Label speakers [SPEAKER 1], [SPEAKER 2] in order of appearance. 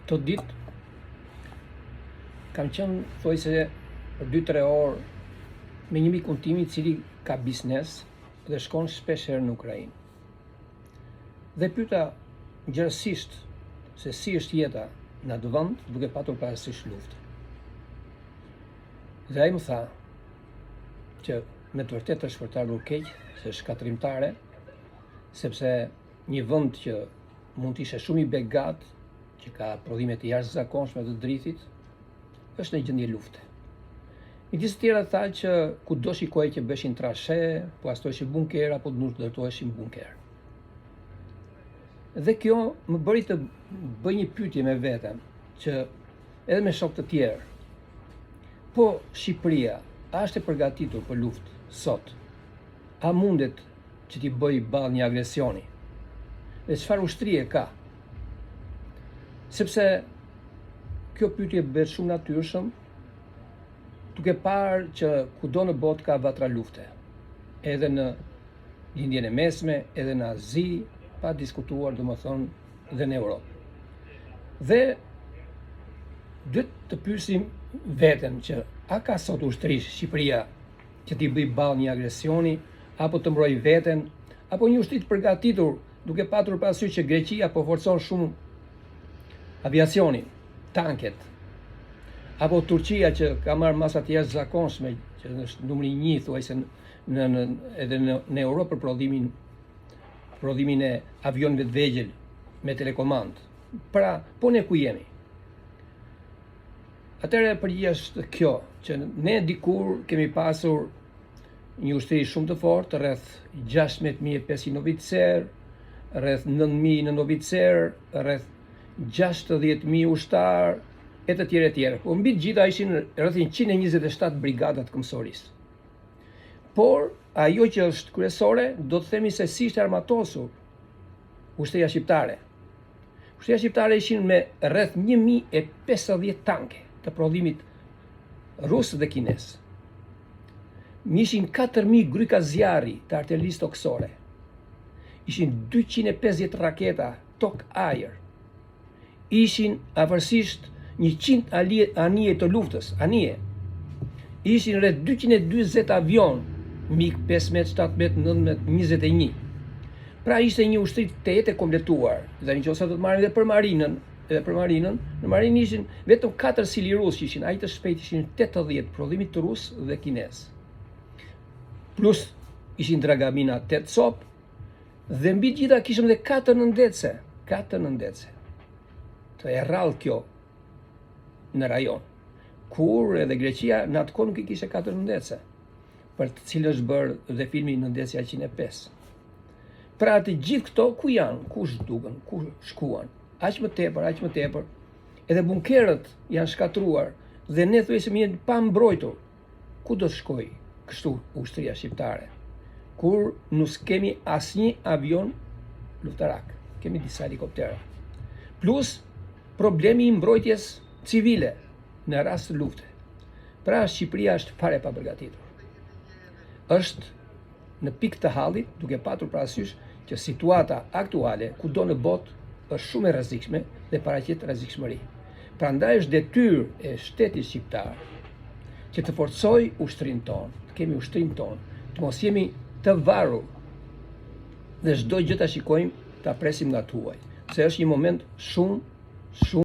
[SPEAKER 1] Të ditë kam qenë thojse për 2-3 orë me një mikun tim I cili ka biznes dhe shkon shpesh herë në Ukrainë. Dhe pyeta gjerësisht se si është jeta në atë vend duke patur parasysh luftën. Dhe ai më tha që me të vërtetë është për të ardhur keq, se është shkatrimtare, sepse një vend që mund të ishte shumë I begat, që ka prodhime të jashtëzakonshme të dritit, është në gjendje lufte. Midis të tjera tha që kudo shikoj që bëshin trashe, po astojshin bunker apo të ndërtoheshin bunker. Dhe kjo më bëri të bëj një pyetje me veten, që edhe me shok të tjerë, po Shqipëria a është e përgatitur për luftë sot? A mundet që t'i bëj ballë një agresioni? Dhe çfarë ushtrie ka? Sepse kjo pyetje bëhet shumë natyrshëm, duke parë që kudo në botë ka vatra lufte, edhe në lindjen e mesme, edhe në Azi, pa diskutuar domethënë dhe në Europë. Dhe duhet të pyesim veten që a ka sot ushtrisë Shqipëria që t'i bëj ballë një agresioni, apo të mbrojë veten, apo një ushtri të përgatitur duke patur parasysh që Greqia po forcon shumë aviacionin, tanket, apo Turqia që ka marrë masa të jashtëzakonshme, që është numri 1 thuajse edhe në Europë për prodhimin e avionëve të vegjël me telekomand. Pra, po ne ku jemi? Atëherë përgjigja është kjo, që ne dikur kemi pasur një ushtri shumë të fortë, rreth 16.500 oficer, rreth 9.000 nënoficer, rreth 60.000 ushtar, e të tjerë e tjerë. Po mbi të gjitha ishin rreth 127 brigadat këmbësorisë. Por ajo që është kryesore, do të themi se si ishte armatosur ushtria shqiptare. Ushtria shqiptare ishin me rreth 1050 tanke të prodhimit rus dhe kines. Ishin 4000 gryka zjarri të artillerisë toksore. Ishin 250 raketa tok-ajër. Ishin afërsisht 100 anije të luftës, anije. Ishin rreth 240 avion, MiG-15, 17, 19, 21. Pra ishte një ushtri të jetë e kompletuar. Dhe nëse do të marrim edhe për marinën, në marinë ishin vetëm 4 sili rus që ishin, ai të shpejt ishin 80 prodhimit të rus dhe kines. Plus ishin dragamina 8 cop, dhe mbi gjitha kishim edhe 4 nëndetse. Të e rrallë kjo në rajon, kur edhe Greqia në atë kohë nuk I kishte 4 nëndetse, për të cilë është bërë dhe filmi Nëndesja 105. Pra të gjithë këto ku janë, ku zhdukën, ku shkuan, aq më tepër, edhe bunkerët janë shkatruar dhe ne thuajse jemi pa mbrojtur. Ku do të shkojë kështu ushtria shqiptare? Kur nuk kemi asnjë avion luftarak, kemi disa helikoptera. Plus problemi I mbrojtjes civile në rast të lufte. Pra Shqipëria është fare pa përgatitur. Është në pikë të hallit, duke patur parasysh që situata aktuale kudo në botë është shumë e rrezikshme dhe paraqet rrezikshmëri. Prandaj është detyrë e shtetit shqiptar që të forcojë ushtrinë tonë, të kemi ushtrinë tonë, të mos jemi të varur dhe çdo gjë ta shikojmë, ta presim nga tuaj, se është një moment shumë